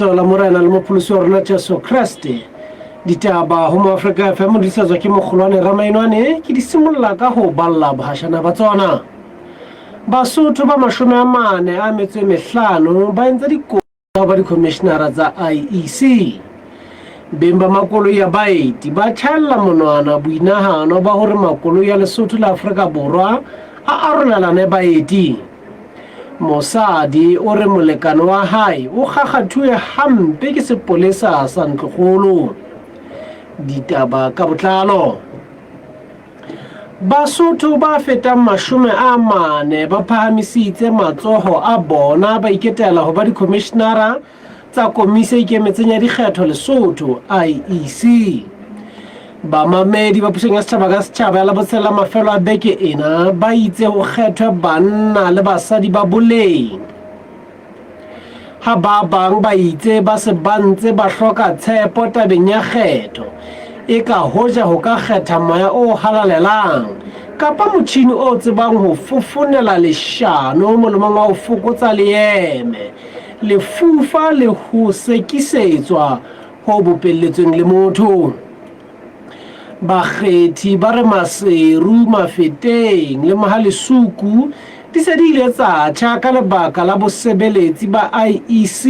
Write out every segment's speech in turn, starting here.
la morena le mopholisi wa rona Jesu Kriste ditaba ho Afrika FM di sa tswa ke mogolwane Ramainwane ke di simolla ka ho balla bahashana ba tsona Basotho ba 45 ba entse dikopo ba di-commissionera tsa IEC bemba makoloi ya baeti ba tshalla monwana boinahano ba hore makoloi ya Lesotho la Afrika Borwa a arolelane baeti Mosadi o re molekano wa hae o gagathue hampe ke sepolesa sa Ntlokgolo ditaba ka botlalo Basotho ba fetang 40 ba phahamisitse matsoho a bona ba iketela ho ba di-commissionera tsa komisi e ikemetseng ya dikgetho Lesotho IEC ba mamedi ba puseng ya setjhaba ka setjhaba ya Labotsela mafelo a beke ena ba itse ho kgethwe banna le basadi ba boleng ha ba bang ba itse ba se bantse ba hloka tshepo tabeng ya kgetho e ka hoja ho ka kgetha moya o halalelang kapa motjhini o tsebang ho fofonela leshano molomong wa ho fokotsa leeme lefufa le ho sekisetswa ho bopelletsweng le motho Bakgethi ba re Maseru Mafeteng le Mahalesuku di se di ile tsa tjha ka lebaka la bosebeletsi ba IEC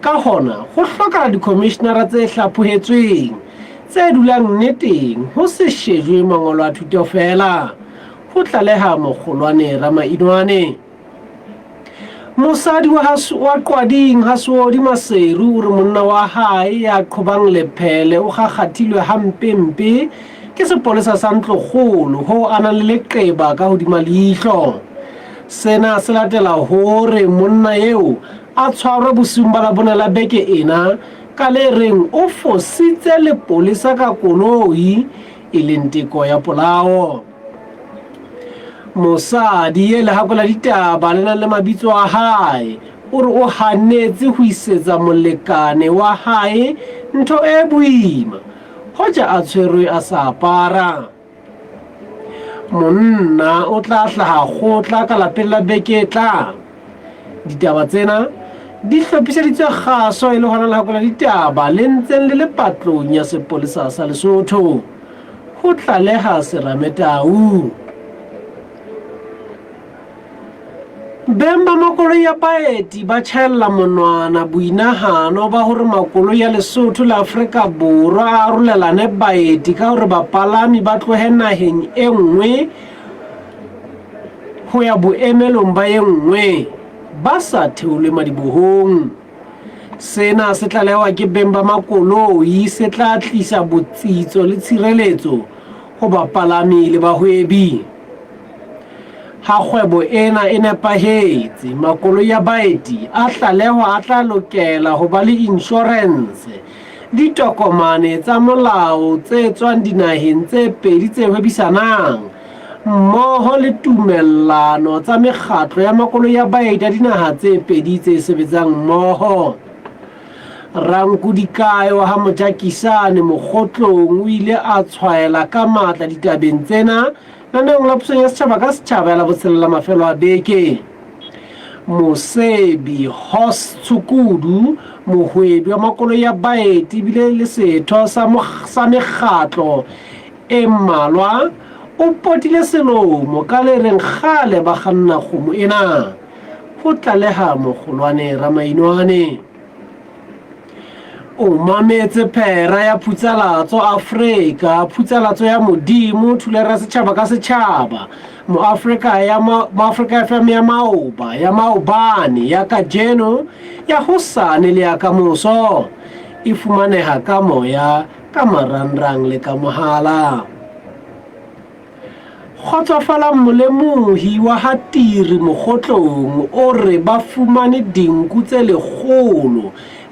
ka hona ho hloka di-commissionera tse hlaphohetsweng tse dulang nneteng ho se shejwe mangolo a thuto fela ho tlaleha mogolwane Ramainwane Mosadi wa Qwading Haswodi Maseru re monna wa hae ya qhobang lephele o gagathilwe hampempe ke sepolesa sa Ntlokgolo ho ana le leqeba ka hodima leihlo sena se latela hore monna eo a tshwarwa bosiung ba labone la beke ena ka le reng o fositse lepolesa ka koloi e leng teko ya polao Mosadi le hakola ditaba le na le mabitso a hae o re o hanetse ho isetsa molekane wa hae ntho e boima hoja a tshwerwe a sa apara monna o tla hlaha kgotla ka lapeng la beke tla ditaba tsena di hlophiseditswe kgaso e le hona le hakola ditaba le ntseng le patlong ya sepolesa sa Lesotho ho tlaleha Serametau Bemba makoloi ya baeti ba tshella monwana boinahano ba hore makoloi ya Lesotho la Afrika Borwa a arolelane baeti ka hore bapalami ba tlohe naheng e nngwe ho ya boemelong ba e nngwe ba sa theolwe madibohong sena se tlalehwa ke bemba makoloi se tla tlisa botsitso le tshireletso ho bapalami le bahwebi ha kgwebo ena e nepahetse makoloi ya baeti a tlalehwa a tla lokela ho ba le insurance ditokomane tsa molao tse tswang dinaheng tse pedi tse hwebisanang mmoho le tumellano tsa mekgatlo ya makoloi ya baeti a dinaha tse pedi tse sebetsang mmoho Ranku Dikayo ha Mojakisane mokgotlong o ile a tshwaela ka matla ditabeng tsena Naneng la puseng ya setjhaba ka setjhaba ya Labotsela la mafelo a beke Mosebi Hos Tshukudu mohwebi wa makoloi ya baeti bile le setho sa mekgatlo e mmalwa o potile selomo ka le reng kgale ba kganna kgomo ena ho tlaleha mogolwane Ramainwane o mametse phera ya Phutsalatso Afrika Phutsalatso ya modimo thulera setjhaba ka setjhaba Afrika FM ya Maoba ya Maobane ya Kajeno ya hosane le ya kamoso e fumaneha ka moya ka marangrang le ka mohala Khotsofala molemohi wa Hatiri mokgotlong o re ba fumane dinku tse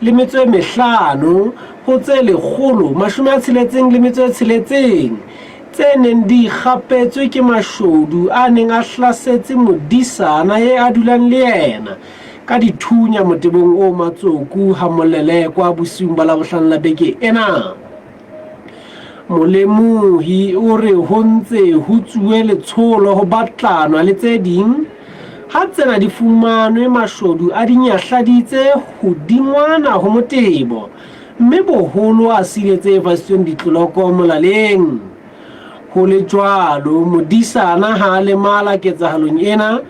105 ho tse 166 tse neng di kgapetswe ke mashodu a neng a hlasetse modisana ye a dulang le yena ka dithunya motebong o matsoku ha molelekwa bosiung ba Labohlano la beke ena Molemohi o re ho ntse ho tsuwe letsholo ho batlanwa le tse ding ha tsena di fumanwe mashodu a dinyahladitse hodingwana ho Motebo, mme boholo a siletse vasitsweng ditloloko molaleng. Ho le jwalo modisana ha le mala ketsahalong ena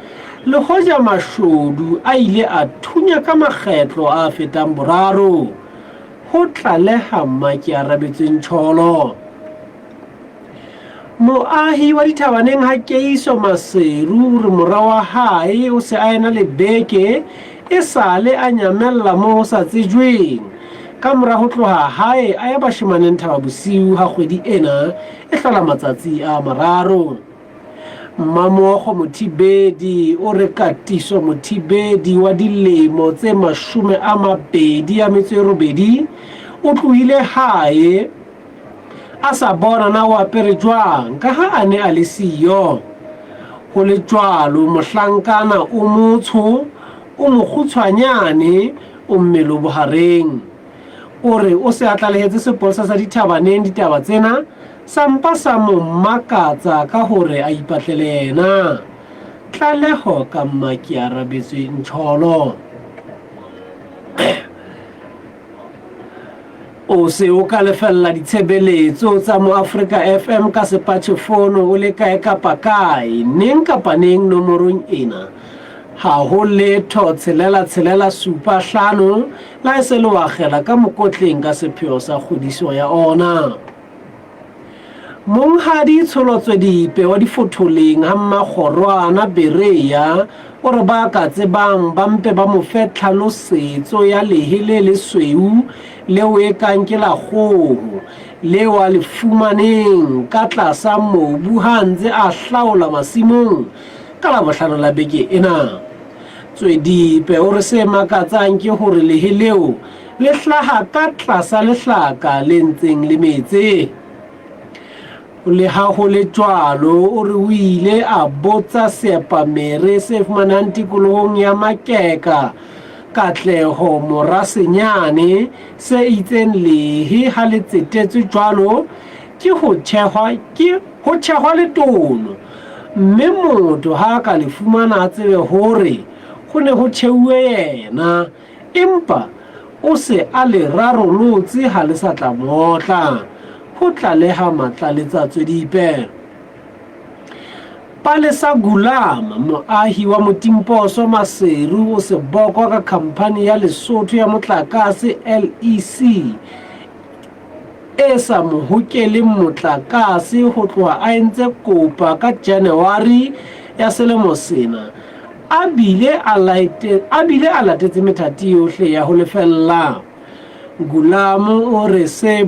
le hoja mashodu a ile a thunya ka makgetlo a fetang boraro. Ho tlaleha Mmaki a rabetsweng tjholo. Moahi wa Dithabaneng Hakeyiso Maseru re mora wa hae o se a ena le beke e sale a nyamella mo sa tsejweng ka mora ho tloha hae a ya bashemaneng Thaba Bosiu ha kgwedi ena e hlola matsatsi a mararo. Mmamokgo Mothibedi o re Katiso Mothibedi wa dilemo tse 28 o tlohile hae a sa bona na o apere jwang ka ha a ne a le siyo. Ho le jwalo mohlankana o motsho o mokgutshwanyane o mmele bohareng o re o se a tlalehetse sepolesa sa Dithabaneng ditaba tsena sa mpa sa mo makatsa ka hore a ipatlele yena. Tlaleho ka Mmaki a rabetsweng tjholo. O se o ka lefella ditshebeletso tsa mo Africa FM ka sepatjhefono o le kae kapa kae neng kapa neng nomorong ena ha ho letho 665 la e se le wa kgela ka mokotleng ka sepheo sa kgodiso ya ona. Monghadi Tsholetswedipe wa Difotholeng ha Mmakgorwana Bereya o re ba ka tsebang ba mpe ba mo fe tlhalosetso ya lehele le sweu leo e kang ke la kgoho leo a le fumaneng ka tlasa mobu ha ntse a hlaola masimong ka Labohlano la beke ena. Tswedipe o re se makatsang ke hore leheleo le hlaha ka tlasa lehlaka le ntseng le metse. Le ha ho le jwalo o re o ile a botsa seapamere se fumanang tikolohong ya Makeka Katleho Morasenyane se itseng lehe ha le tsetetswe jwalo ke ho tjhehwa letono, mme motho ha ka le fumana a tsebe hore ho ne ho tjheuwe yena empa o se a le rarolotse ha le sa tla motla. Ho tlaleha Matlaletsa Tswedipe. Palesa Gulama moahi wa Motimposo Maseru o se bokwa ka khamphani ya Lesotho ya motlakase LEC e sa mo hokele motlakase ho tloha a entse kopa ka January ya selemo sena. A bile a latetse methati yohle ya ho lefella. Gulamo o re se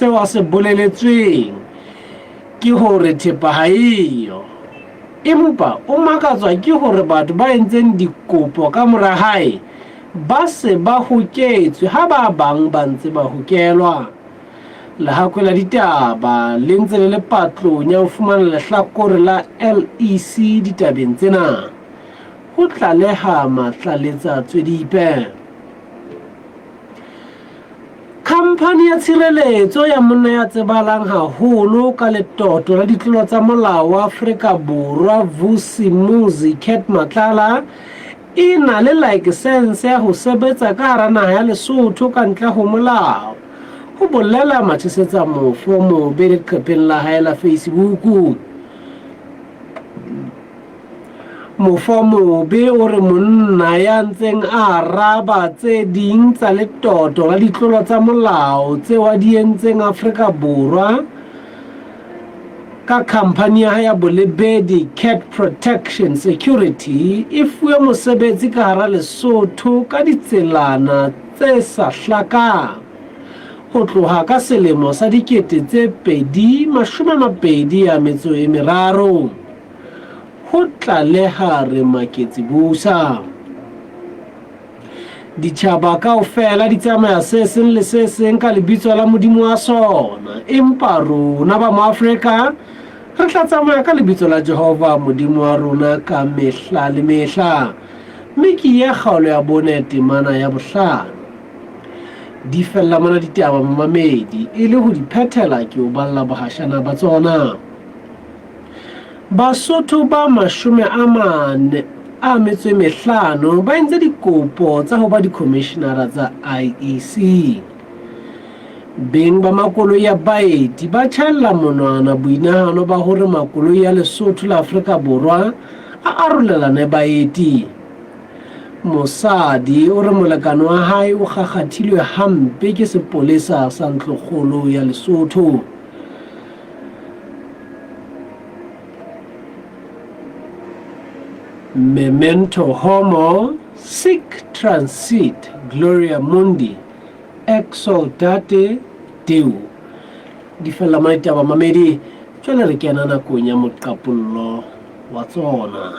wa se boleletsweng ke hore thepa ha eyo, empa o makatswa ke hore batho ba entseng dikopo ka mora hae ba se ba hoketswe ha ba bang ba ntse ba hokelwa. Lehakwe la ditaba le ntse le patlong ya ho fumana lehlakore la LEC ditabeng tsena. Ho tlaleha Matlaletsa Tswedipe. Khamphani ya tshireletso ya monna ya tsebalang haholo ka letoto la ditlolo tsa molao wa Afrika Borwa Vusimuzi Cat Matlala e na le license ya ho sebetsa ka hara naha ya Lesotho ka ntle ho molao. Ho bolela Matshisetsa Mofo Mobe leqhepeng la hae la Facebook. Mofo Mobe o re monna ya ntseng a araba tse ding tsa letoto la ditlolo tsa molao tse wa di entseng Afrika Borwa ka khamphani ya hae ya Bolebedi Cat Protection Security e fuwe mosebetsi ka hara Lesotho ka ditselana tse sa hlakang ho tloha ka selemo sa 2023. Ho tlaleha re Maketsi Busa. Ditjhaba kaofela di tsamaya se seng le se seng ka lebitso la Modimo wa sona, empa rona ba mo Afrika re tla tsamaya ka lebitso la Jehova Modimo wa rona ka mehla le mehla. Mme ke ya kgaolo ya bonete mana ya bohlano di fella mona ditaba mamedi e le ho di phethela ke o balla bahashana ba tsona. Basotho ba 45 ba entse dikopo tsa ho ba di-commissionera tsa IEC. Beng ba makoloi ya baeti ba tjhaella monwana boinahano ba hore makoloi ya Lesotho la Afrika Borwa a arolelane baeti. Mosadi o re molekane wa hae o gagathilwe hampe ke sepolesa sa ntlokgolo ya Lesotho. Memento Homo, Sic Transit Gloria Mundi, Exsultate Deo. Di fela maitaba mamedi, jwale re kena nakong ya moqapollo wa tsona.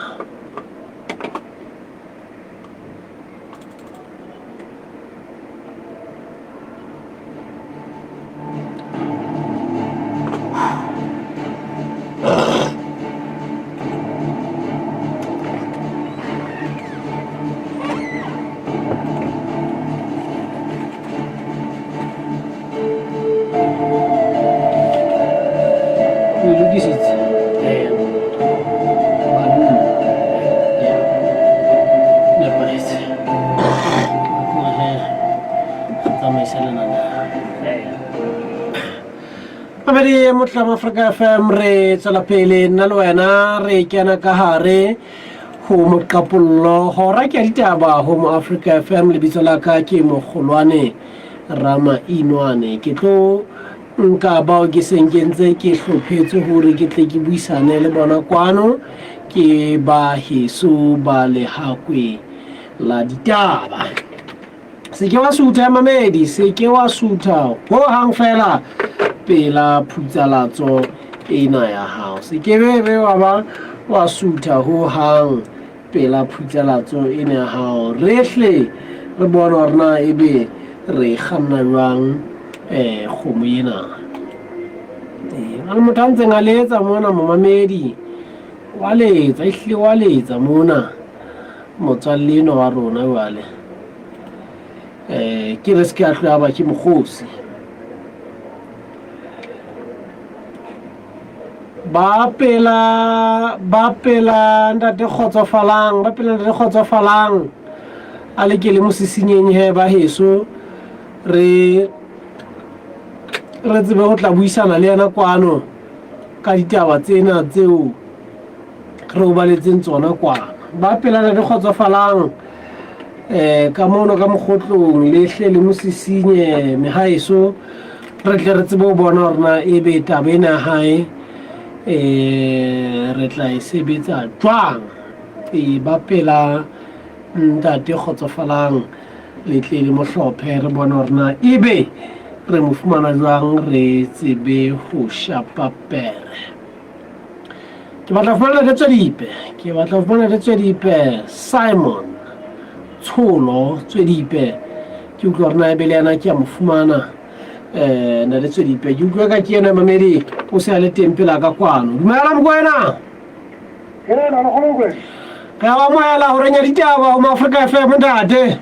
Mamedi Motlama Africa FM re tswela pele nna le wena re kena ka hare ho moqapollo hora ke ditaba ho mo Africa FM lebitso la ka ke Mogolwane Rama Inwane. Ke tlo nka bao ke senkentse ke hlophetse hore ke tle ke buisane le bona kwano ke ba heso ba lehakwe la ditaba. Se ke wa sutha mamedi, se ke wa sutha ho hang fela pela phutsalatso ena ya hao. Se ke be wa sutha ho hang pela phutsalatso ena ya hao. Rehle re bona hore na ebe re kganna jwang kgomo ena. Re motho a ntseng a letsa mona momamedi wa letsa ehlile wa letsa mona motswalle eno wa rona jwale ke re se ke a hloya ba ke mokgosi ba pela ntate Kgotsofalang a le ke le mosisinyeng he ba heso re tsebe go tla buisana le yana kwano ka ditaba tsena tseo re o baletseng tsona kwana. Ba pela ntate Kgotsofalang ka mono ka mokgotlong lehle le mosisinye mehaeso re tle re tsebe ho bona hore na ebe taba ena hae re tla e sebetsa jwang. Ba pela ntate Kgotsofalang letle le mohlophe re bona hore na ebe re mo fumana jwang re tsebe ho shapa pere. Ke batla ho fumana le Tswedipe Simon Tsholo Tswedipe ke utlwa hore na ebe le yana ke a mo fumana na le Tswedipe ke utlwa ka ke yena mamedi o se a le teng pela ka kwano. Dumela Mokwena. Re wa moela ho renya ditaba ho Africa FM ntate.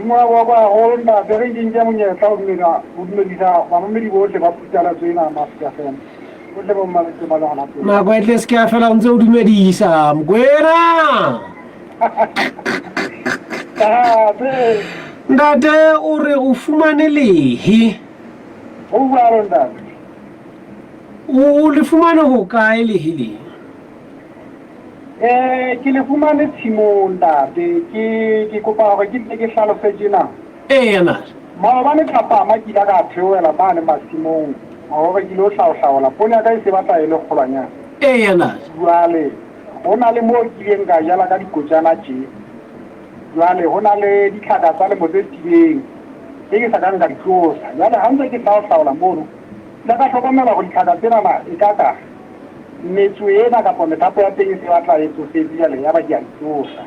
Mo wa go nda be re dinge monyetla o dumela o dumedisa ba mamedi bohle ba putala tsena Africa FM. O le bo mma le mala hana tsena. Na go etle se ka fela ntse o dumedisa Mokwena. Ntate o re o fumane lehe. O bua le ntate. O le fumane ho kae lehe le? Ke le fumane tshimo ntate ke kopa hore ke hlalosetse na. Yana. Maobane tlapa ma ke ka theoela bane masimong. Hore ke lo hlaohlaola pona ka se batla ile kgolwanya. Yana. Jwale hona le mo ke ileng ka jala ka dikotsana tje. Jwale hona le ditlhaka tsa le motsetileng ke sa ka nka ditlosa. Jwale ha ntse ke hlaohlaola mono la ka hlokomela go ditlhaka tsena na e ka metso ena kapa methapo ya teng se batla e tsofetse jale ya ba ke a itlosa.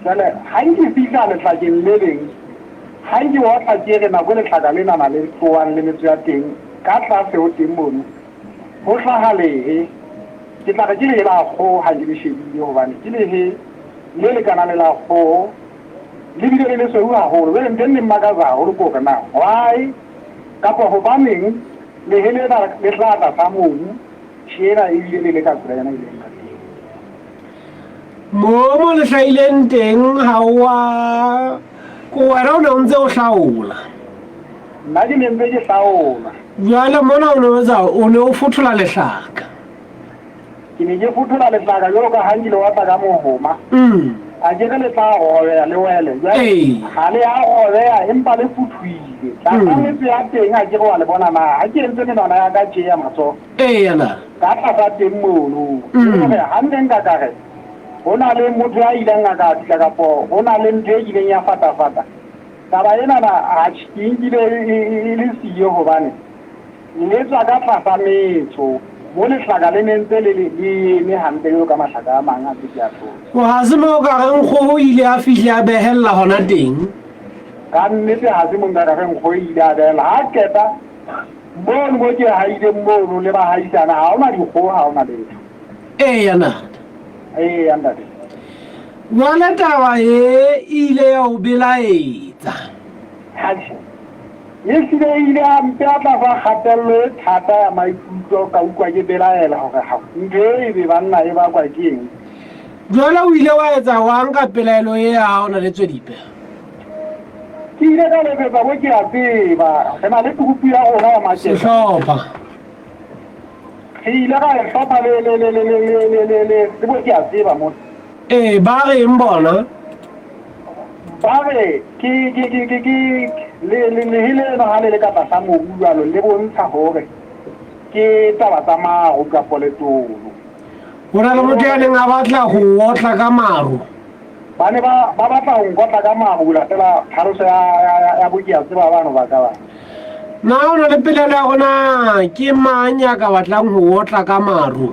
Jwale ha nke fihla le tlhakeng le leng ha nke wa tlhakere na go le tlhaka lena na le tloang le metso ya teng ka tlase ho teng mono ho hlahalehe ke tla ke le la go ha ke le shebile hobane ke lehe le le kana le la go le bile le so hua holo le ntenne magaza ho ko kana why kapa ho baneng le hele na le tlata sa mobu tjena e bile le ka tsela yana ile ka teng mo le hlaileng teng ha wa ko wena o ne o ntse o hlaola nna ke ne ntse ke hlaola jwale mona o ne o fothola lehlaka ke ne ke fothola lehlaka jalo ka hangile wa tla ka mohoma a ke le tla robeya le wele jwale ha le a robeya empa le futhwile ka tsametse ya teng a ke wa le bona na ha ke entse menwana ya ka tje ya matso yana ka tlasa teng mono gore hande nka kare ho na le motho ya ileng a ka fihla kapo ho na le ntho e ileng ya fatafata taba ena na a tshingile e le siyo hobane le tswa ka tlasa metso mo lehlaka le nentse le hampe le ka mahlaka a mang a tse a tlo wa se mo ka reng go ile a fihla a behella hona teng ka nnete ha se mo nka reng go ile a behella ha keta mo ke haile mo le ba haisana ha ona dikgo ha ona letho yana anda jwale taba e ile ya o belaetsa yesterday ile a mpe a tla fa kgatello e thata ya maikutlo ka utlwa ke belaela gore ntho e be banna e bakwa ke eng jwale o ile wa etsa wang ka pelaelo e ya o na le tswedipe ke ile ka lebetsa bo ke a tseba re na le tukupi ya rona ya maketa sehlopha ke ile ka e hlopha le bo ke a tseba mo ba reng bona ba re ke le hile no hale le ka tlasa mobu jalo le bontsha hore ke taba tsa mago ka poletolo go na le motho ya neng a batla go otla ka maru ba ne ba batla go nkotla ka mago latela tlhaloso ya bokia tseba bano ba ka ba na o na le pelelo ya gona ke mang ya ka batlang go otla ka maru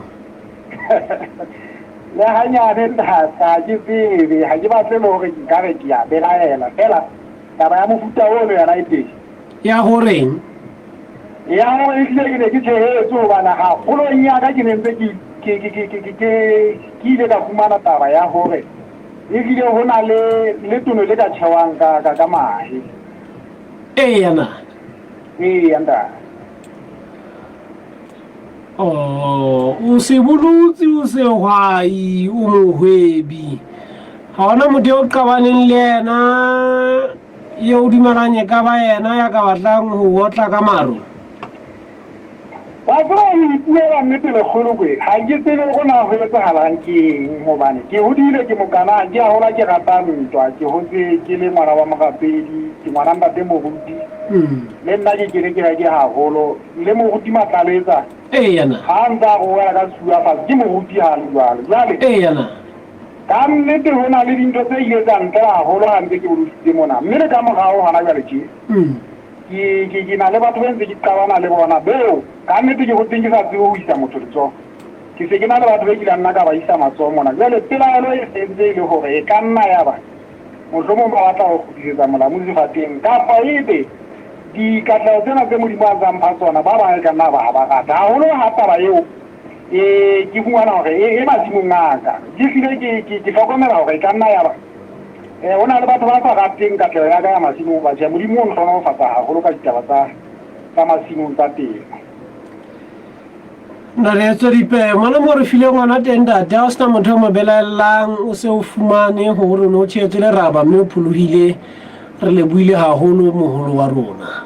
le hanyane nta ke tsebe ha ke batle le hore ke kare ke ya belaela fela taba ya mofuta ono yana e teng ya goreng ya gore e tlile ke ne ke tshegetso gobana ga kgolong ya ka ke ne ntse ke ile ka fumana taba ya gore e tlile go na le tono le ka tšhewang ka mahe yana anda o se bolutse o se hwai o mohwebi ga ona motho o qabaneng le yena ye o dumelanye ka ba yena ya ka batlang go otla ka maru ba tseba o ipuela nnete lekgolo kwe ga ke tsebe go na go etsagalang ke eng gobane ke godile ke mokana ke a gola ke rata ntwa ke gotse ke le ngwana wa mogapedi ke ngwana ntate moruti le nna ke kerekera ke gagolo le moruti matlaletsa yana ga ntse go wela ka sua fase ke moruti ga le jalo jale yana ka nnete go na le dintho tse ile tsa ntle gagolo ga ntse ke bolositse mona mme le ka mogago gana jale tje ke na le batho ba ntse ke qabana le bona beo ka nnete ke gotseng ke sa tsebe go isa motho letsogo ke se ke na le batho ba kile nna ka ba isa matsogo mona jale pelaelo e sentse e le gore e ka nna ya ba mohlomong ba batla go godisetsa molamusi fateng kapa ebe dikatlego tsena tse modimo a tsampha tsona ba bangwe ka nna ba ba rata gagolo ga taba eo ke fumana gore e masimong aka ke tlile ke tlhokomela gore e ka nna ya ba go na le batho ba sa rateng katlego ya ka ya masimong ba ja modimo o nkgona go fatsa gagolo ka ditaba tsa masimong tsa teng na re tswedipe mona mo re file ngwana teng date ga o sena motho o mo belaelang o se o fumane gore ne o tšheetse leraba mme o pholohile re leboile gagolo mogolo wa rona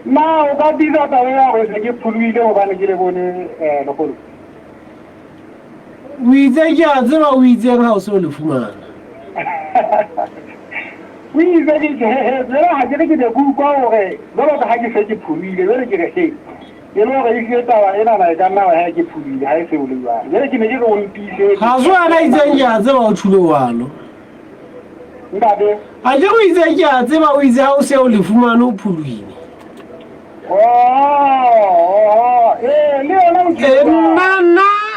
na o ka dira taba ya gore se ke pholohile gobane ke le bone legolo o itse ke a tseba o itseng ga o se o le fumana o itse ke ga ke re ke ne ke ukwa gore jalo ka ga ke se ke pholohile jale ke re he e le gore e tlile taba enana e ka nna ga ke pholohile ga e se o le jalo jale ke ne ke re o mpise ga se wena itseng ke a tseba o thule wano ntate a ke go itse ke a tseba o itse ga o se o le fumane o pholohile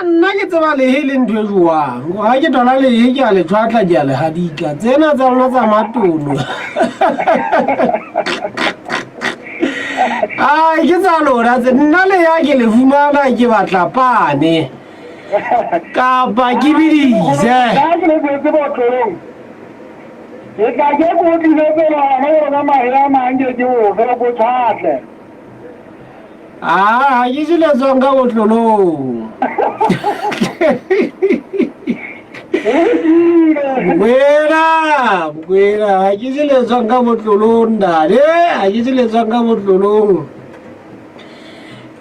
nna ke tseba lehe le ntho e jwang ga ke tola lehe ke a le tlhwatlha ke a le hadika tsena tsa rona tsa matono ai ke tsa lona tse nna le ya ke le fumana ke batla pane kapa ke bidise ke tla ke go tlisetsela gona gore ka mahe a mange ke o fela ko tšhatlhe Ah, ke se le tswang ka botlolong. Bukwena, ke se le tswang ka botlolong ntate, ha ke se le tswang ka botlolong.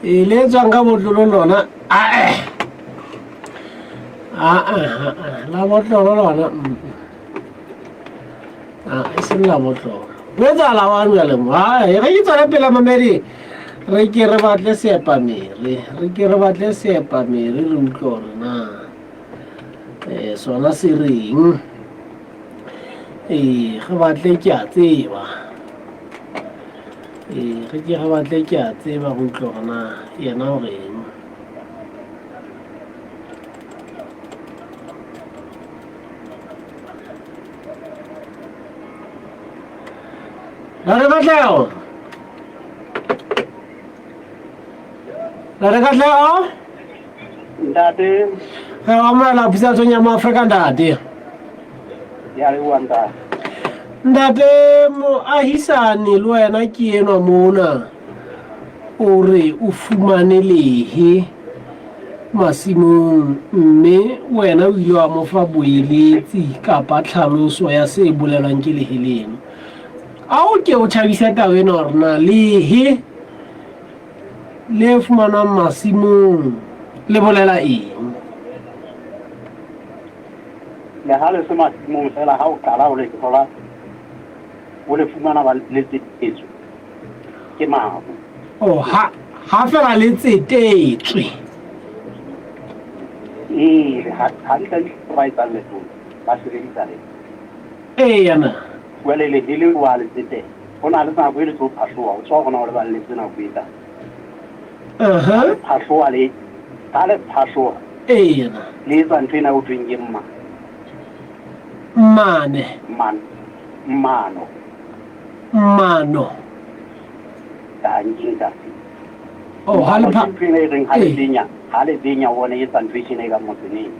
Le tswang ka botlolong lona. La botlolo lona. E seng la botlolo. Ho etsahala jwang jwale mo? Re ke tswela pele mamedi. Re ke re batle seapamere. Re ke re batle seapamere re utlwe hore na sona se reng. Re batle ke a tseba. Re ke re batle ke a tseba go utlwe hore na yena o reng. La re Katlego. La re Katlego. Ntate, Ge wa moela phisatsong ya Maafrika ntate. ya re bua ntate. Ntate moahisane le wena ke enwa mona o re o fumane lehe masimong mme wena o ile wa mo fa boeletsi kapa tlhaloso ya se bolelwang ke lehe leno. A o ke o thabisa taba ena hore na lehe le fumanwang masimong le bolela eng? Le ha le se masimong fela ha o qala o le thola o le fumana ba le tsetetswe ke mafu. Oh, ha fela le tsetetswe. Ha di tla di tsa le tlo ba sebedisa le. Yana. Wele le hele wa le tsete. Ona le tsa go ile tlo phahloa o tswa gona o le ba le tsena go eta. Phahloa le ha le phahloa. Yana. Le tsa ntwena o tweng ke mma. Mano. Ta njinga. Oh, ha le ha le denya wona e tsa ntwena e ka motsene.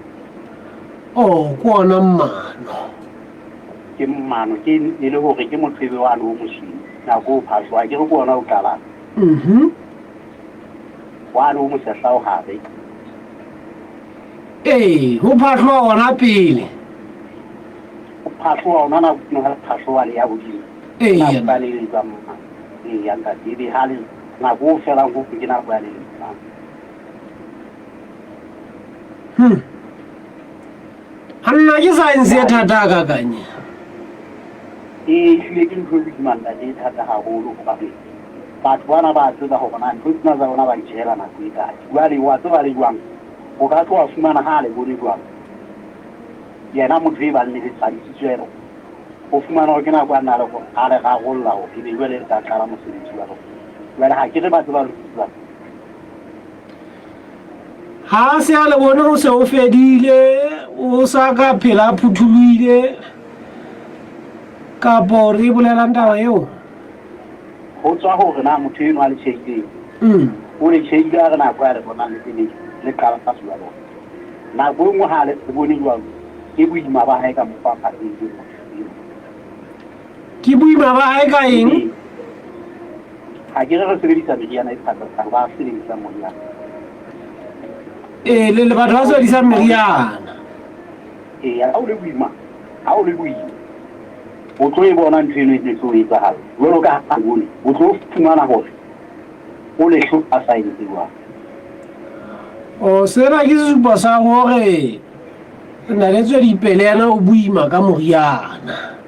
Oh, kwana mano. Ke mano ke le hore ke motlebe wa lo moshini na go phahloa ke go bona o qala. Wa lo mo sehla o gabe. Ho phahloa ona pele. Phahloa ona na no phahloa le ya bodimo. Na ba le ka mma. Ya nka di hale na go fela go ke na ba le. Hanna ke science ya thata ka kanye. Le ke ntho di manda di thata haholo go ba batho bana ba tseba go bona ntho tsena tsa bona ba itshela na go ita jwale wa tseba le jwang o ka tloa fumana ha le bone jwang yena motho e ba le le tsaditswelo o fumana o ke na kwa nna le go a le ga go lla o e jwale tsa tla mosebetsi wa bona jwale ha ke re ba tseba le jwang Ha se a le bone o se o fedile o sa ka phela phuthuluile ka bore bolelang taba eo go tswa gore na motho eno a le tšheile o le tšheile a re nako ya le bona le pele le qala ka swa bona nako nngwe ha le bone jwang ke boima ba hae ka mokgwa ka eng ke boima ba hae ka eng ha ke re sebedisa meriana e thata ba sebedisa moriana le batho ba sebedisa meriana ha o le boima o tlo e bona ntho eno e tlo etsahala jwalo ka ha bone o tlo fumana hore o le hloka science jwang o sena ke sesupo sa gore na le tswe dipeleana o boima ka moriana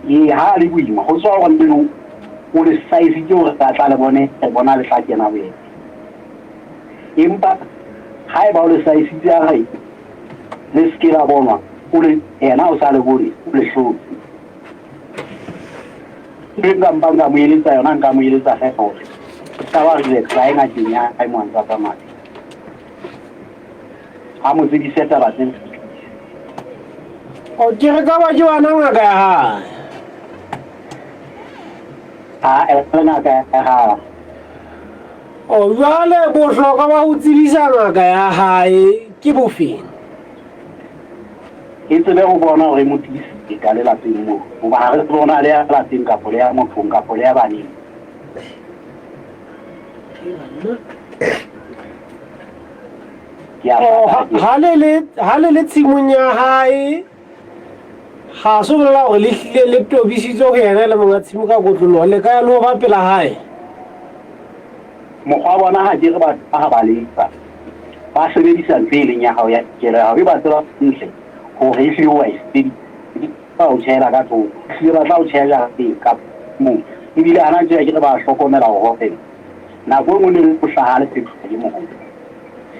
ha le boima go tswa gore nteno o le size ke gore ka tla le bona le tla kena boe empa ha e ba o le size ya gae le skira bonwa o le ena o sa le bone o le hlotse ke ngamba mo eletsa yona nka mo eletsa ge gore ka ba re tla ena dinya ai mo ntsa tsamaya a mo di seta ba teng o ke re ka ba ke wana ngaka ya hae ngaka ya hae o jwale bohlokwa ba ho tsebisa ngaka ya hae ke bofeng e tsebe go bona gore mo tlisitse ka le lapeng mo go ba re bona le ya lapeng ka pole ya motho ka pole ya bane ha le tshimong ya hae ga se bolela gore lehlile le tobisitse go yena le monga tshimo ka kotlologo le ka lo ba pela hae mokgwa bona ha ke re ba ba letsa ba sebedisa ntse e leng ya hao ya kere ha e ba tsela ntle gore e fiwa e ba o tshela ka tlo se ba tla o tshela ka mo ebile ana tse ke ba hlokomela go hofela na go ngwe le go hlahale tse ke mo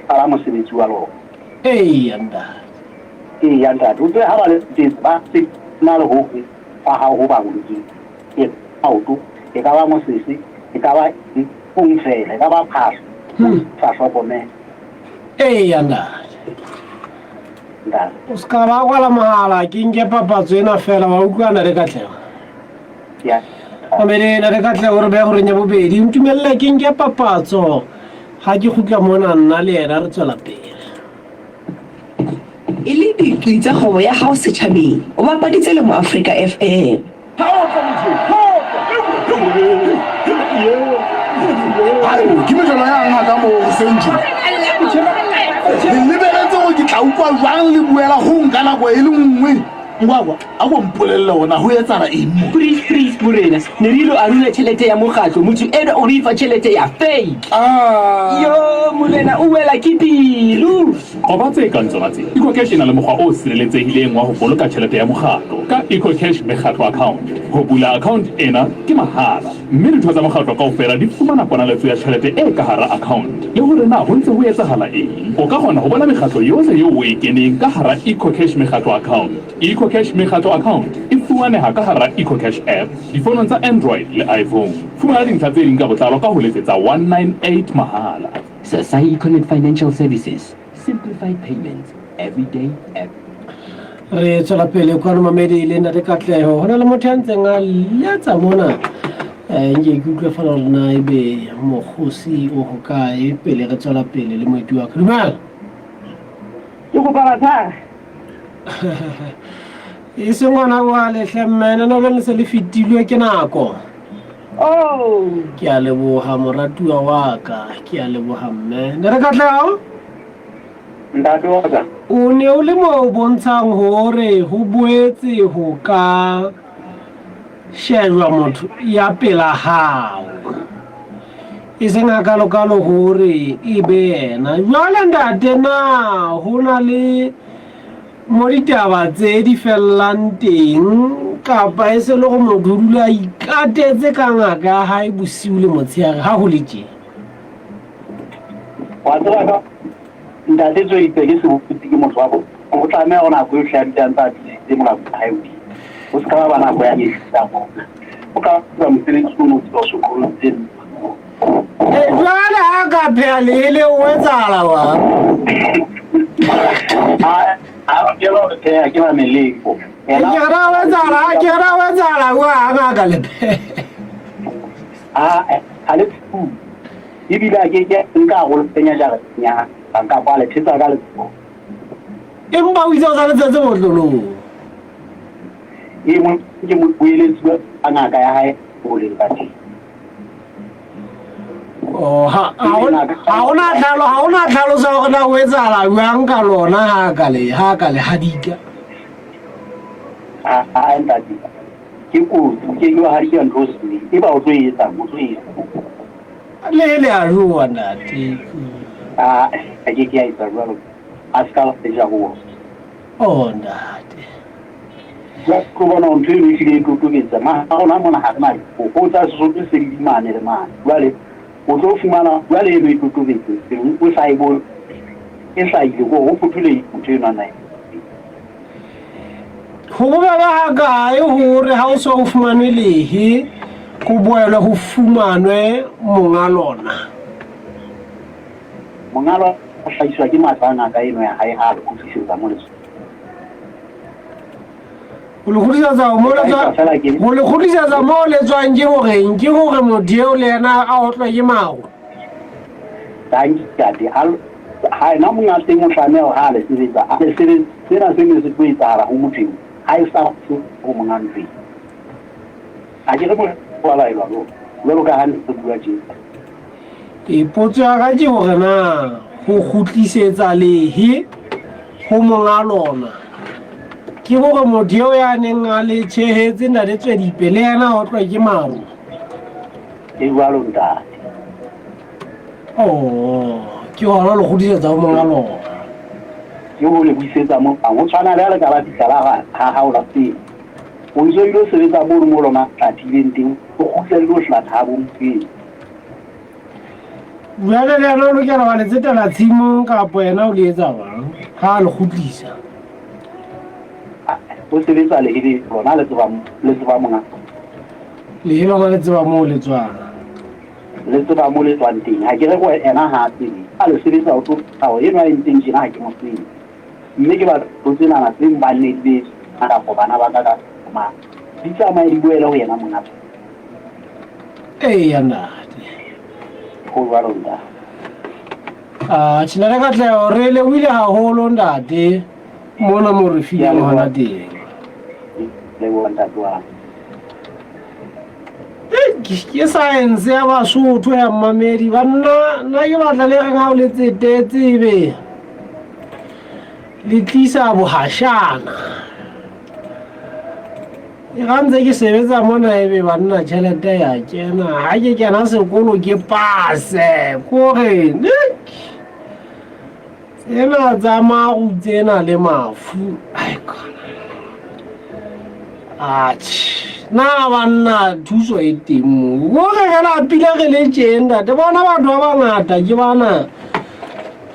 ara mo sebetsi wa lo yanda o tse ha ba le tse ba se na le ho fa ha ho ba go di e auto e ka ba mo sese e ka ba fela ka ba phaso sa hlokomela yanda o ska ba kwala mahala ke nke papatso ena fela wa utlwana re katlego na re katlego re be gore nya bobedi ntumelela ke nke papatso ga ke gutla mona nna le ena re tswela pele e le ditwi tsa kgwebo ya hao setšhabeng o bapaditse le mo Africa FM ke mejolo ya ngaka mo senju le lebeletse go ke tla utlwa jwang le buela go nka nako e le nngwe ngwakwa a go mpolelele gona go etsana eng mo Please morena ne re ilo arula tšhelete ya mokgatlo motho ena o re ifa tšhelete ya fake yo morena o wela ke pelo go ba tse kang tsona tse ecocash e na le mokgwa o sireletsegileng wa go boloka tšhelete ya mokgatlo ka ecocash mekgatlo account go bula account ena ke mahala mme ditho tsa mokgatlo kaofela di fumana ponaletso ya tšhelete e ka hara account le gore na go ntse go etsagala eng o ka kgona go bona mekgatlo yotlhe yo o e keneng ka hara ecocash mekgatlo account ecocash mekgatlo account e fumaneha ka hara ecocash app difonong tsa Android le iPhone fumana dintlha tse ding ka botlalo ka ho letsetsa 198 mahala Sasai Connect Financial Services simplified payments everyday app re tswela pele kwa re mamedi le nna re katlego go na le motho a ntseng a letsa mona nke ke utlwe fela gore na ebe mogosi o go kae pele re tswela pele le moeti wa dumela ke go para thara e se ngwana wa lehle mmene no le se le fetilwe ke nako ke a leboga moratuwa wa ka ke a leboga mme ne re katlego ndatoka o ne o le mo o bontshang gore go boetse go ka shejwa motho ya pela hao e seng akalo-kalo gore e be yena jwale ntate na go na le mo ditaba tse di felelang teng kapa e se le go motho o dula ikatetse ka ngaka ya gae bosiu le motshegare ga go le tje wa tseba ntate tso itse ke se botse ke motho wa bo o tlameha gona go hlantang tsa di mo la hae o se ka ba na go ya ke tsa mo o ka ba mosebetsi o no so go tsen jwale ga ka phea lele o etsala wa ke lo ke ba meleko ke ra wetsala wa ga ka le phe ale ebile ke nka go tsenya jara nya ka ba le tsa ka le empa o itse o sa le tsetse botlolong e mo ke mo bueletse a ngaka ya hae o le ka teng ha ona tlhalo sa gore na o etsala jwang ka lona ha ka le hadika a ntate ke ko ke yo hadika ntho se e ba o tlo etsa mo tlo etsa le a ruwa ntate ke ya etsa jwalo a ska le ja go ntate ya ko bona o ntse le file go tobetsa ma ha ona mona ha ma o tsa se se di mane le mane jwale o tlo fumana jwale e go tobetsa o sa e bo e sa ile go o phutule ntho ena na go ba ga kae gore ha o so o fumanwe lehe go boela go fumanwe monga lona mongalo a hlaiswa ke matsana ka eno ya hae ha go fisetsa mo le go le godisetsa mo le tswang ke gore modimo le yena a otlwa ke mago danki ha na monga teng o tlameha ha le sebetsa a le sebetsa sena se ne se tlo etsala go motho ha e sa go monga ntse a ke re mo wala e lo ka han se bua tje potso ya ka ke hore na go kgutlisetsa lehe go monga lona ke hore motho eo ya neng a le tshehetse nna le tswedipe le yena o tlwa ke maru e jwalo ntate ke hona le kgutlisetsa go monga lona ke ho le buisetsa mo go tshwana le ka ba ditala ha o la teng o iso ile sebetsa mo lona tlatileng teng o kgutlele lo hla thabo mpeng jwale le yena o lokela ba letsetela tshimong kapo yena o le etsa bang ha le kgutlisa o sebetsa le lona le tseba monga le lona le tseba mo le tswang le tseba mo le tswang teng ha ke re go ena ha tsebe a le sebetsa o tla o ena e nteng jina ha ke mo tsebe mme ke ba botsena na tseng ba ne di ana go bana ba ka ma di tsamaye di boela ho yena monga ya nna go ba ronda tshela ka tla re le wile haholo ndate mona mo re file hona teng le wonta twa ke science ya Basotho ya mmamedi banna nna ke batla le reng ha o le tsebe le tlisa bohashana e gantse ke sebetsa mona ebe banna tšhelete ya kena ha ke kena sekolo ke pase kore tsena tsa magu tsena le mafu na banna thuso e teng mo gore ge lapile ge le tšeng tate bona batho ba bangata ke bana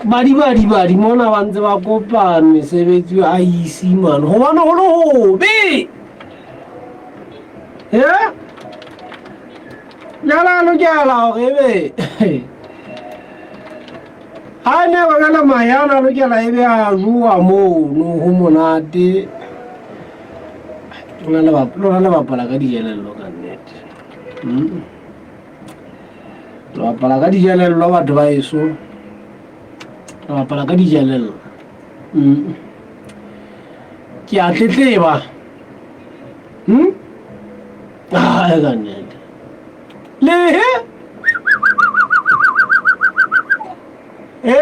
badi mona ba ntse ba kopana mesebetsi a isi mane gobane go le gobe jala lokela gore ebe ha ne ba kana mayana lokela ebe a joa mono go monate lona le bapala ka dijelello ka nnete le bapala ka dijelello batho ba eso le bapala ka dijelello ke a tletleba ka nnete lehe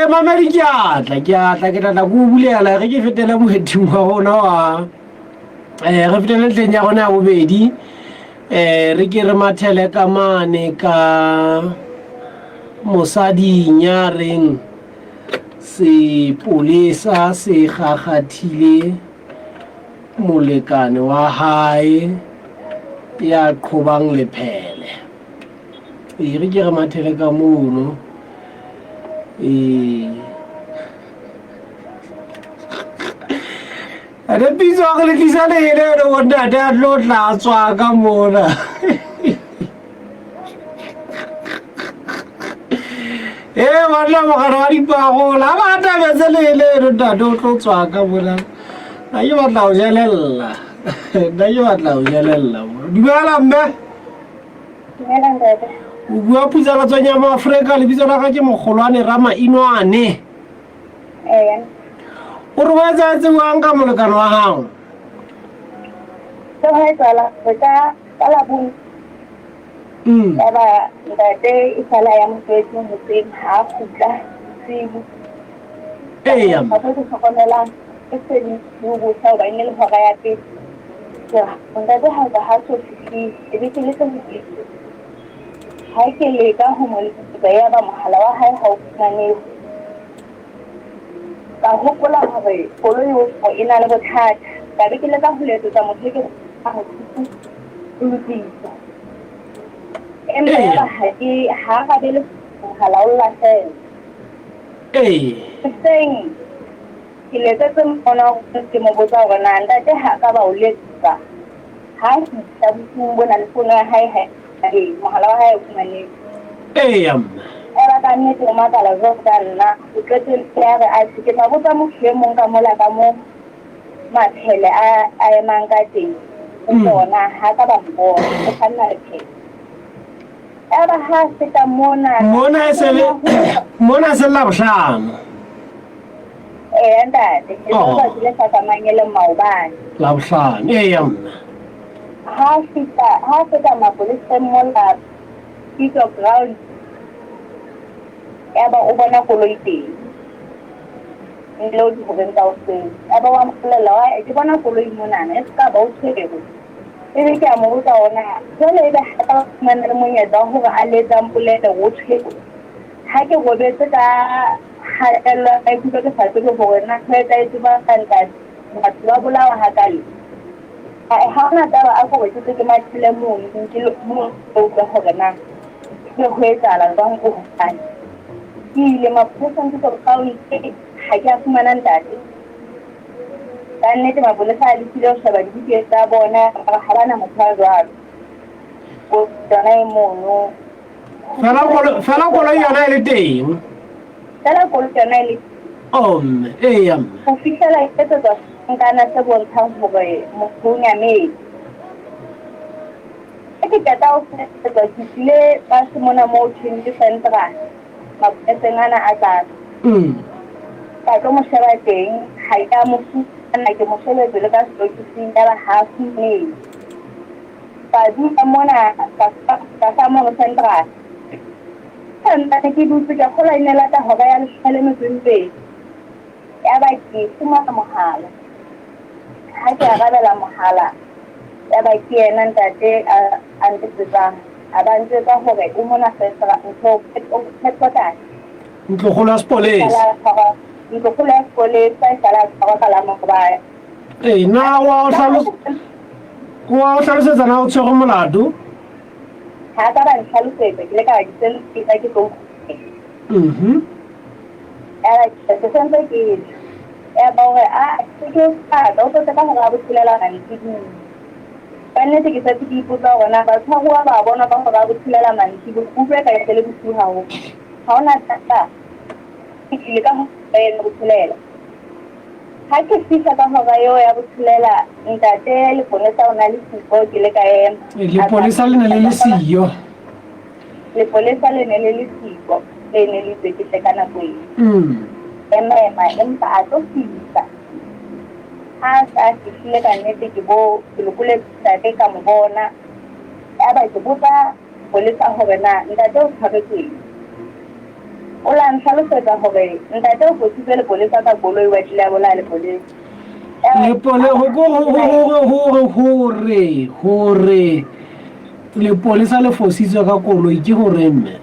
mamedi ke atla ke tlatla ko bulela ge ke fetela moeding wa gona wa re fetele tleng ya gona ya bobedi re ke re mathele ka mane ka mosading ya reng sepolesa se gagathile molekane wa hae ya qhobang lephele re ke re mathele ka mono re pitso go le tlisa leele re bontate a tlo tla tswa ka mona banna mogare wa dipagola a batabetse leele re ntate o tlo tswa ka mona na ke batla go jelelela dumela mme o bua putsalatswang ya maaforika lebitso la ka ke mogolwane Ramainwane o re wa etsetse wang ka molekano wa gago aba ntate e sala ya mosebetsi motseng ha kgutla bosibu ga go tlhokomelang e se di botsa ba ine le hora ya pele ntate ha so fihlile e be ke le se motlisi ha ke leka ho mo letsetsa ya ba mohala wa hae ha o fumanehe ka hopola hore koloi o e na le bothata ka be ke leka ho letsetsa motho ke a mo thusa ho lokisa empa ya ba ha ka be le mohala o lahlela seng ke letsetse mona ke mo botsa hore na ntate ha ka ba o letsetsa ha fihla bosiung bona le fono ya hae mohala wa hae o fumanehe ela ka nnete o makala jwalo ka nna o qetelletse ya re a ke tla botsa motho e mong ka mola ka mo maphele a emang ka teng bona ha ka ba mbona o kganna le phele eba ha feta mona se Labohlano ntate ke tloga ke le sa tsamanyele maobane Labohlano ha feta mapoliseng mola Pico Ground ya ba o bona koloi teng lo di ho benta o se ya ba wa mpolela wa ke bona koloi monana e ska ba o tshwere ebe ke a mo botsa ona jwale ebe ha ba fumana le monyetla wa hore a letsa mpolele o tshwere ha ke robetse ka haella a ikutlwa ke sa tsebe hore na ho etsahetse ba kantane batho ba bolawa hakale ha hona taba a gore ke mathile mono ke mo o ka hore na ke ho etsahala jwang o hane ke ile maphosa ntse ka o itse ha ke a fumana ntate ka nnete mapolesa a lekile ho sheba dibukeng tsa bona ha bana motho a jwalo o tsona e mono fela koloi yona e le teng fela koloi yona e le eya ho fihlela etsetswa nkana se bontshang hore motho o nyametse ke keta ho fetsa ke tlile ba se mona mo tshweng central mapoleseng ana a tlase ka tlo mo sheba teng ha ya mo fumana ke mo shebetse le ka stokising ya ba ha fumane ba dula mona ka sa mo central nna ke dutse ka kgola inela ka hora ya 12 ya ba ke fumana mohala ha ke arabela mohala ya ba ke ena ntate a ntetsetsang a ba ntsetsa hore o mona central ntlo headquarters ntlo ya sepolesa sala ka la mo ba na wa o hlalosetsa na o tshwere molato ha ka ba nhlalosetsa ke le ka ditse ke tlo ke sentse ke ya ba hore ke o tlo ka hore a bothulela mantidi ka nnete ke sa ke ipotsa hore na ba tshwarwa ba bona ka hore a bothulela mantidi utlwe ka etsele bothu hao ha ona tata ke ile ka ho ena bothulela ha ke fihla ka hora eo ya bothulela ntate le polesa ona le siko ke le ka ema le polesa le ne le siyo lepolesa le ne le siko le ne le tse ka nako ema empa a tlo fihla ha sa fihlile ka nnete ke bo ke lokole tate ka mo bona ya ba ke botsa polesa hore na ntate o tshwaretswe o la nhlalosetsa hore ntate o fotsitse lepolesa ka koloi wa tlile a bola lepolesa hore lepolesa le fositswe ka koloi ke hore mme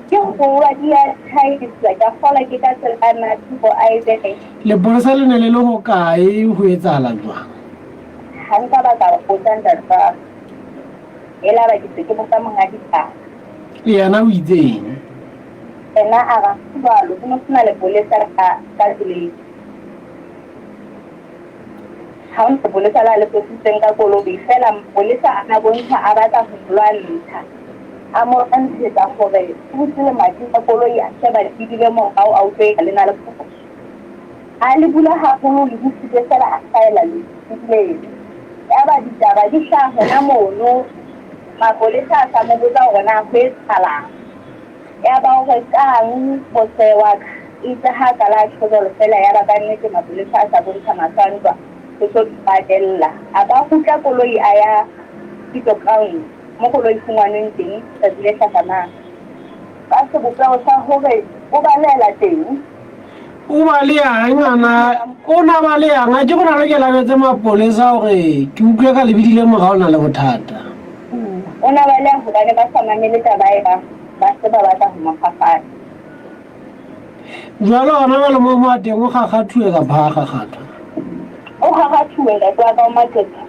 ke go wa dia thaisa ka fola ke ka tsela thubo a ebe lepolesa le ne le ho kae ho etsahala jwang ha nka ba ka botsa ntate ela ba ke botsa monga ditaba yena o itseng ena a ga balo ke motho le polesa ka tsile ha o polesa la le positseng ka koloi fela polesa ana bontsha a batla ho lwantsha a mo antsetsa gore o tsile madi ka koloi a sheba le dile mo ao a utlwe le na le phoso a le bula ha go le bitsitse fela a kaela le dile ya ba ditaba di hlaha na mono mapolesa a sa mo botsa hore na go etsahala ya ba hore kang bose wa itse ha ka la tsholo fela ya ba ka nnete mapolesa a sa bontsha masantwa go so patella a ba hutla koloi a ya ditokang mo koloi fungwaneng teng sa dile sa sana ba se bopego sa hore o balela teng o ba le ngwana o na ba le yang ke bona re ke labetse mapolesa hore ke utlwe ka lebidile mogao na le bothata ona ba le ho ba ne ba sa mamele taba ba se ba batla ho mafafana jwalo ona ba le mo mateng o gagathuwe ka phaga gata o gagathuwe ka kwa ka maketsa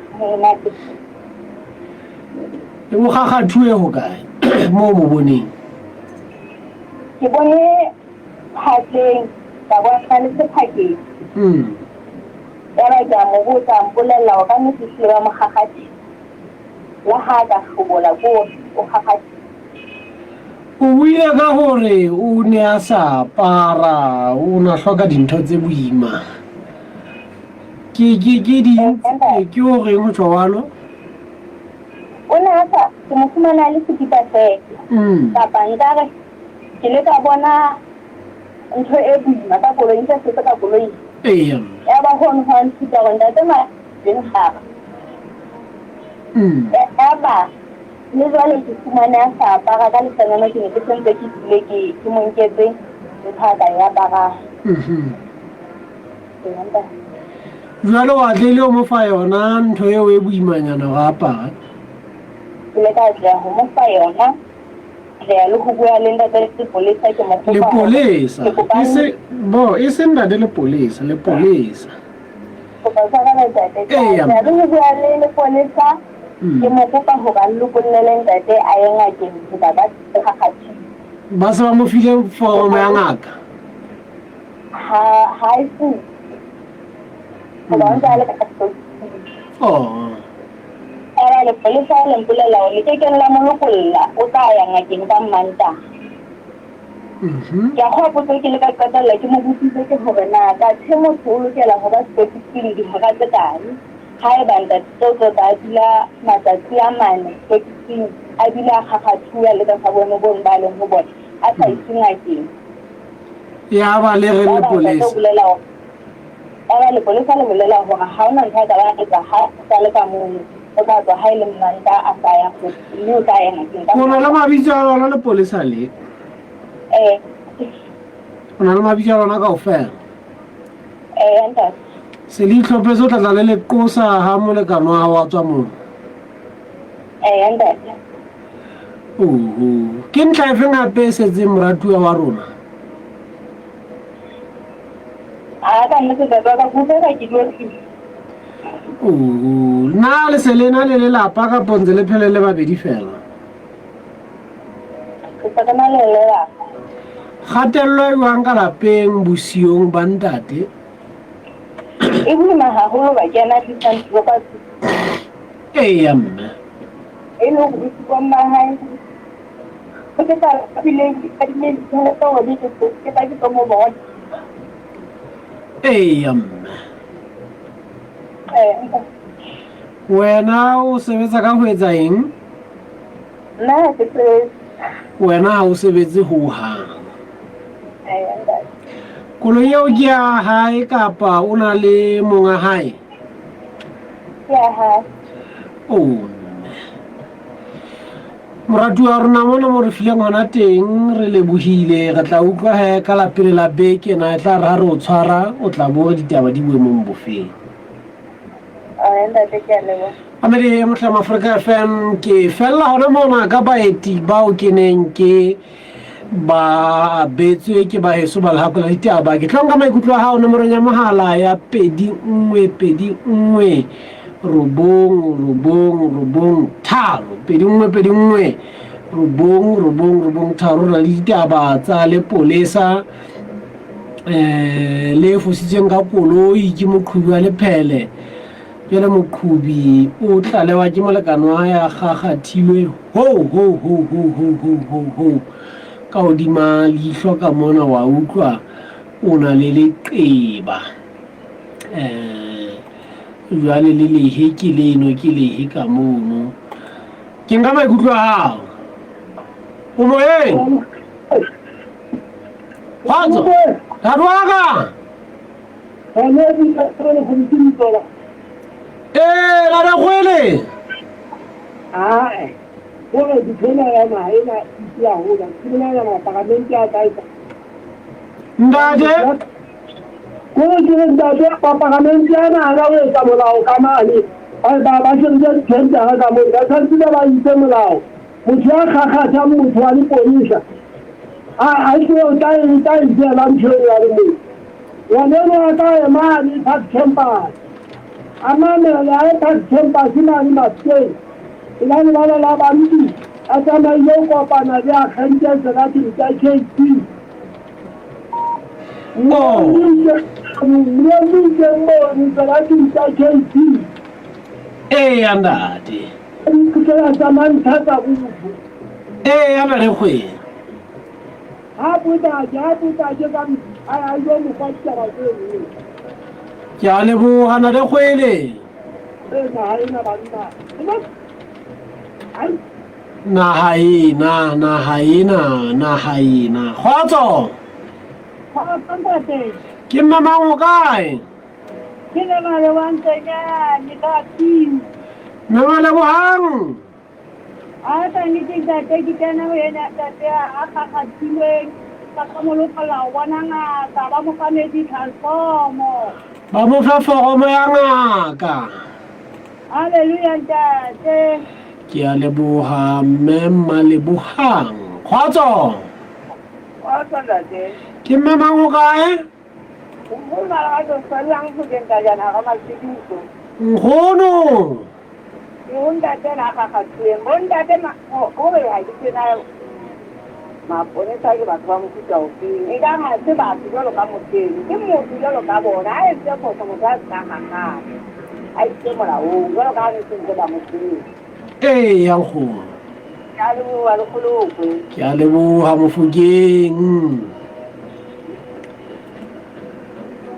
o gagathuwe ho kae mo boneng ke bone phatleng ka bona le sephakeng ya ba ka mo botsa mpolela o ka motho ba mo gagati la ha ka hlobola ko o gagati o buile ka hore o ne a sa para o na hloka dintho tse boima ke hore go tswa walo o ne a sa ke mo fumana le sekipa kapa nkare ke le ka bona ntho e boima ka koloi ntse se ka koloi ya ba hon hon tita ronda tema din ha ya ba le jwale ke fumane a sa apara ka lesanana ke ne ke sentse ke tlile ke mo nketse lethaka ya apara jwale wa tlile o mo fa yona ntho eo e boimanyana go apara ke le ka tla ho mo fa yona le go bua le ntate lepolesa ke mo kopa lepolesa e se ntate lepolesa kopa sa ka ntate le go bua le lepolesa ke mo kopa ho ba lokollele ntate a ye ngakeng ho ba gakgatsi ba se ba mo file foromo ya ngaka ha e se go ba ntse a le ka era lepolesa le mpolela o le ke la mo lokolla o tla ya ngakeng ka Mantaha ke a go potso ke le ka qetella ke mo botsitse ke hore na ka themo o lokela ho ba spesific di hora tse kae haeba ntate tso tsa dila matsatsi a mane spesific a dila gakgathuya le ka sabone bon ba leng ho bona a sa isingakeng ya ba le re lepolesa era lepolesa le bolela hore ha ona ntho ka ba etsa ha sa le ka moo o tla tswa ha ile Mantaha a sa ya go mme o tla ya ngakeng ka ona le mabitso a lona lepolesa le ona le mabitso a lona kaofela ntate se le itlhophetse o tla tla le lekosa ha molekano wa hao a tswa moo ntate ke ntlha e feng gape e setseng moratuwa wa rona ka nnete tata ka bofela ke dilo na le se lena le lelapa ka pontse le phele le babedi fela kgatello e jwang ka lapeng bosiong ba ntate e boima haholo ba kena tlisantlo ka eya mme e le go bua mahae go ke tla pile ka di tšhelete go di ke tla ke mo bona eya mme wena o sebetsa ka ho etsa eng nna ke wena ha o sebetse ho hang koloi eo ke ya hae kapa o na le monga hae ya hae moratuwa wa rona mona mo re fileng hona teng re lebohile re tla utlwa he ka lapele la beke na e tla re ha re o tshwara o tla bo ditaba di boemong bofeng amele Mohlama Africa FM ke fella hona mona ka baeti bao ke neng ke ba betswe ke ba heso ba lehako la ditaba ke tlonga maikutlo a hao nomorong ya mohala ya 2121 robong tharo 2121 robong tharo ra le ditaba tsa lepolesa le fositseng ka koloi ke moqhubi wa lephele jela moqhubi o tlalewa ke molekano wa ya gagathilwe ho ka hodima leihlo ka mona wa utlwa o na le leqeba jwale le lehe ke leno ke lehe ka mono ke nka maikutlo a hao o moyeng kgotso dadwaka la Rakgwele gore dithena ya maena ya hola tsena ya maparamenti a kaisa ntate ko ke ntate paparamenti ana ga o etsa molao ka mane ba sentse tshenta ga mo ba tshentse ba itse molao motho ya gakgatha motho wa dipolisa a ke o ta itse la ntho ya le mo ya neno ta e mane ta tempa amana la ta tempa sina ni maske ila ni la bantu atama yo ko pana ya khanje zalati ta KT no ni zalati ta KT andate kutela zaman thata ubu ana le khwe abuda je kam ayo mo kwatsa ba ke ya le bo ana le khwele na haina kgotso ke mama o kae ke na le wantenya ni ka tin mama le bohang a sa nnete ntate ke kena ho ena ntate a kgakgathilweng ka molophala wa ngaka ba mo fa medical-fomo ba mo fa foromo ya ngaka. halleluja ntate. Ke a leboha mme Malebohang. Kgotso. Kgotso ntate. Ke mme mang o kae? Nkgono. Ntate na kgakgathilweng bo ntate o re ha ke tsena maponesa ke batho ba mofuta ofeng e ka ga se batho jalo ka moteng ke motho jalo ka bona a etse phoso motho a seka gagaga a itse molaong jalo ka a nesentse ba moteng. Ee ya nkgono. Ke a leboha lekgolokwe. Ke a leboha Mofokeng.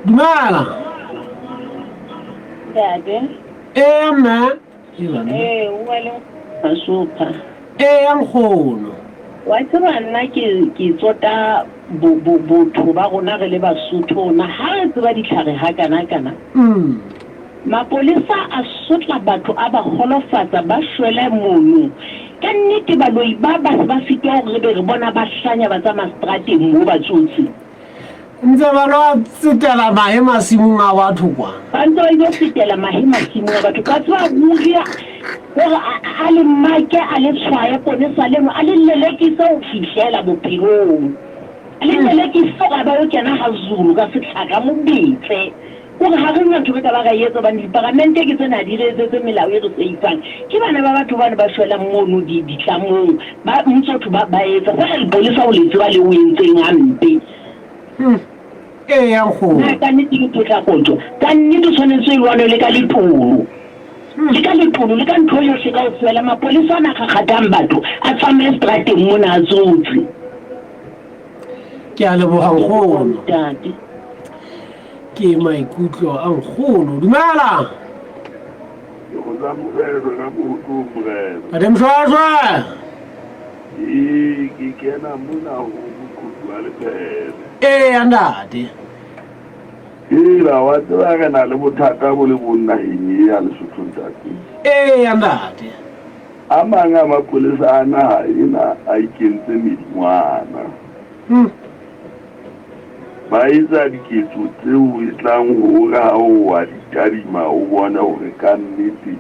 Dumela. Ntate. Ee mme. O bua le Masopha. Ee nkgono. Wa tseba nna ke tsota botho ba rona re le Basotho na ha re tseba ditlhare ha kana mapolesa a sotla batho a ba holofatsa ba shwele mono ka nnete baloi ba fitwa hore re bona ba hlanya ba tsamaya strateng mo ba tsotsi ntse ba lo tsetela mahe masimong a batho kwa ba ntse ba ile tsetela mahe masimong a batho ka tswa buria gore a le make a le tshwaye ponesa leno a le lelekise ho fihlela bophelong a le lelekise ga ba yo kena ga Zulu ka setlhaka mo betse gore ha re nna ntho ka ba ga etsa ba diparamente ke tsena di retsetse melao e re tseitsang ke bana ba batho ba ne ba shwela mono ditlamong ba mtsotho ba etsa fa le polisa o le tseba le o entseng ampe ya nkgono ka nnete ke potla kotlo ka nnete tshwanetse e lwane le ka lepolo le ka lepolo le ka ntho yohle ka o fela mapolesa a nakgakgatang batho a tsamaye strateng mona a tsotse ke a leboga nkgono ntate ke maikutlo a nkgono. Dumela Ademshwashwa ke kena mona ho mokhudu wa lepele ntate la wa tseba re na le bothata bo le bonnaheng ya Lesotho ntate ntate a mang a mapolesa a naha ena a ikentse medingwana ba etsa diketso tseo e tlang hore ha o wa ditadima o bona hore ka nnete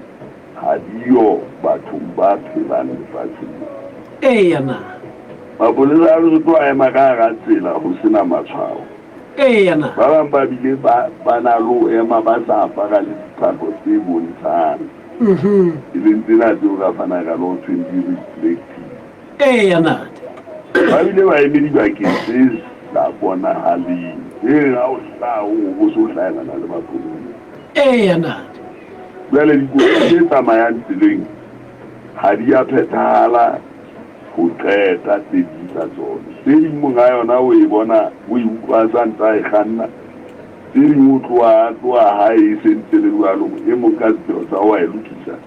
ha diyo bathong ba phelang lefatsheng na mapolesa a Lesotho a ema ka hara tsela ho sena matshwao na ba bang ba bile ba na lo ema ba sa apara le diphahlo tse bontshang e leng tsena tseo ka fana ka lo 20 reflective nate ba bile ba eme dibakeng tse sa bonahaleng ha o hlaha o so hlaelana le mapolesa nate jwale dikotsi tse tsamayang tseleng ha di a phethahala ho qeta tse ding tsa tsona tse ding monga yona o e bona o e utlwa santsa e kganna tse ding o tloha ha e sentse le jwalo e mong ka seo sa wa e lokisa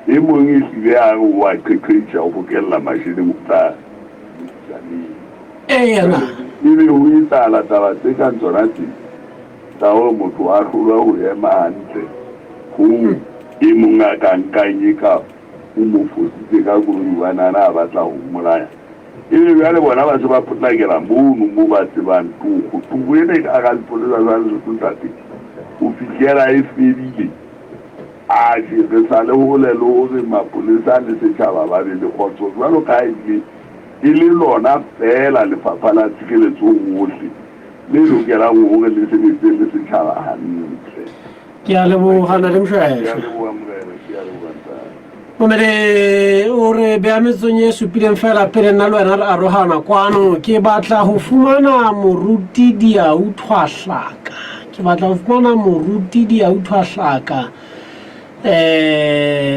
e mong e hlile a re wa qeqetsa ho bokella mashine mo tla na ebe ho etsahala taba tse ka tsona tse tsa hore motho a hlolwa ho ema hantle ho e mong a ka nkanye ka o mo fositse ka koloi wa nana a batla ho mmolaya ebe jwale bona ba se ba potlakela mono mo ba tsebang tuku ene ka ga dipolesa tsa Lesotho ntate ho fihlela e fedile a re sa le hole le hore mapolesa le setjhaba ba be le kgotso jwalo ka e le lona fela lefapha la tshireletso hohle le lokelang hore le sebetse le setjhaba hantle. Ke a leboga na le mshweshwe Momere o re beha metsong e supileng fela pele nna le wena re arogana kwano ke batla ho fumana moruti Diauthwahlaka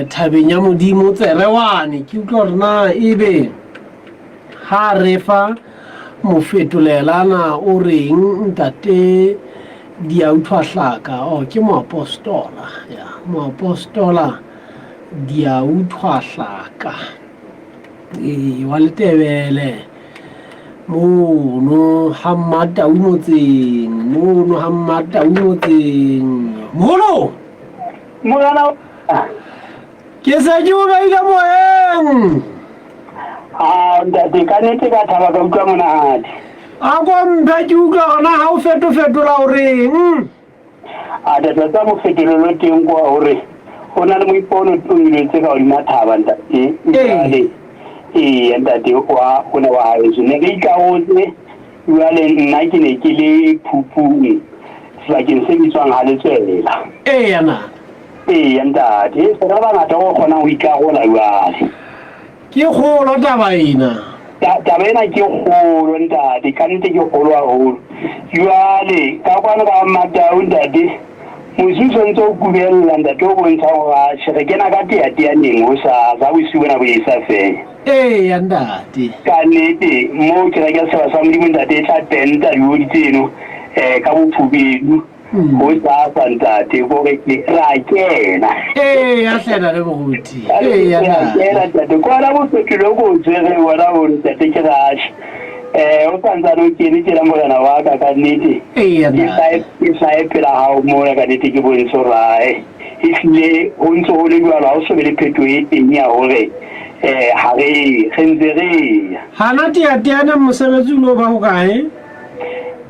thabeng ya Modimo Tserewane ke utlwa hore na ebe ha re fa mofetolelana o reng ntate Diauthwahlaka ke moapostola moapostola Diauthwahlaka wa Letebele mono Hammatau motseng mono Molana ke se ke o beile moeng ntate ka nnete ka thaba ka utlwa monate a ko mphe ke utlwa gona ga o fetofetola o reng a tata tsa mofetolelo teng kwa gore go na le moipono tumiletse ka godima thaba ntate ee ntate o ne wa gaetso ne ke ikagotse jale nna ke ne ke le phupung sebakeng se bitswang ga letswela yana ee ntate se ra bangata go kgona go ikagola jale ke kgolo taba ena ke kgolo ntate ka nnete ke kgolo haholo jale ka kwana ka matao ntate mosuso ntse o kubelela ntate o bontsha gore šhere kena ka teateaneng o sa bosigo bona bo e sa fela ya ntate ka nnete mo ke reka seba sa modimo ntate e tla tenta diodi tseno ka bophubedu go sa ntate gore ke ra kena ya hlena le boruti ya ntate kwana bofetolo ko tsere wona gore ntate ke rashe o santsane o kene tsela morena wa ka ka nnete ke sa epela gao mona ka nnete ke bontshe gore ehlile go ntse go le jalo ga o sobe le pheto e teng ya gore ga re gentse re gana teateane mosebetsi o lo ba go kae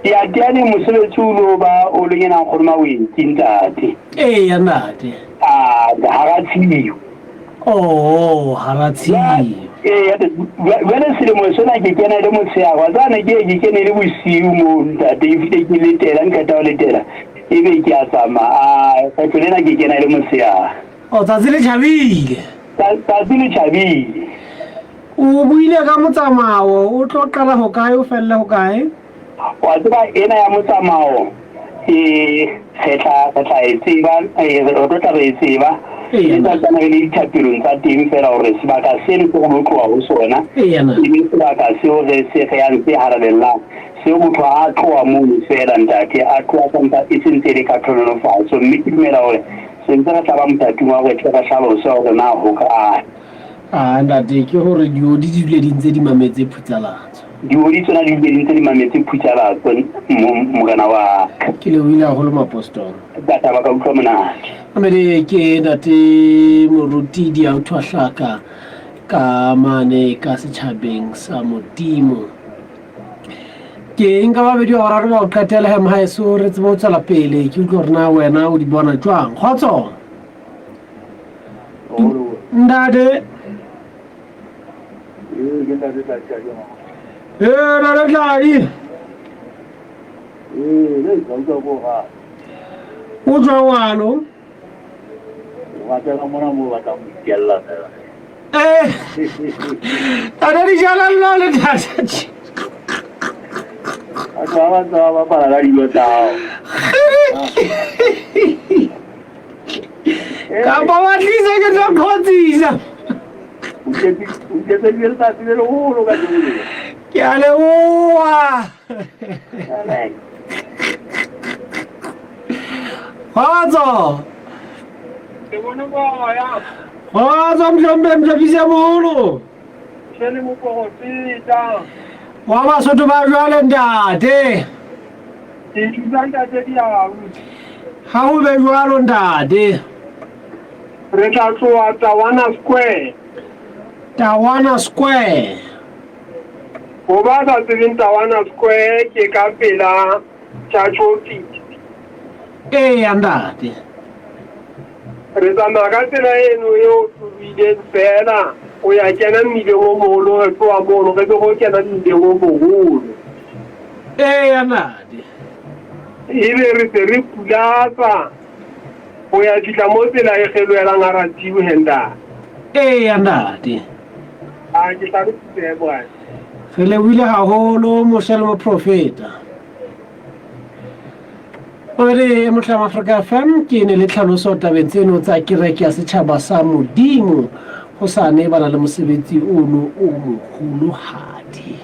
teateane mosebetsi o lo ba o lengenang kgoloma wenti ntate ya ntate ga ra tshiyo ga ra tshiyo jale selemo sena ke kena le motsheagwa tsane ke kene le bosiu mo ntate e fite ke letela nkata o letela e be ke a tsama kgetho lena ke kena le motsheaga tsatsi le tšhabile tsatsi le tšhabile o buile ka motsamao o tlo qala go kae o felele go kae wa tseba ena ya motsamao getla e tseba o tlo tla re e tseba e tsatsana le dithapelong tsa teng fela gore sebaka seno se go botloa go sona ebe sebaka seo re se ge yang se haralelang seo motho a tloa mono fela ntate a tloa santsa e sentse le ka tlhonolofatso mme ke dumela gore sentse re tla ba motatung wa gore tle ka tlhalosa gore na go kae ntate ke gore diodi di dule di ntse di mametse phutsalatso diodi tsona di dule di ntse di mametse phutsalatso morena wa ke lebohile gagolo moapostolo ka taba ka utlwa monate amele ke ntate moruti di auto hlaka ka mane ka setšhabeng sa modimo ke nka ba bedi wa raro ba o qetela hem haeso re tsebo tsala pele ke utlwa rena wena o di bona jwang khotso ndade la la tladi o tswa wano ada di jalan lo le tata ka bawa tlisa ke tla kgotsisa ke a leboa kgotso kgotso mhlompe mhlapisa moholo wa basotho ba jwale ntate ga go be jwalo ntate re tla tloa Tawana Square go ba sa tsebeng Tawana Square ke ka pela Church Office ya ntate re tsamaya ka tsela eno eo tlobileng fela o ya kena mmileng o mogolo re tloa mono re be go kena mmileng o mogolo ya ntate ebe re se re pulatsa go ya fitlha mo tsela e geloelang a ratiwe henda ya ntate ke tla re tsebe bwana re lebohile haholo mošele moprofeta ore motlhama Africa FM ke ne le tlhaloso tabeng tseno tsa kereke ya setšhaba sa modimo go sane ba na le mosebetsi ono o mogolohadi.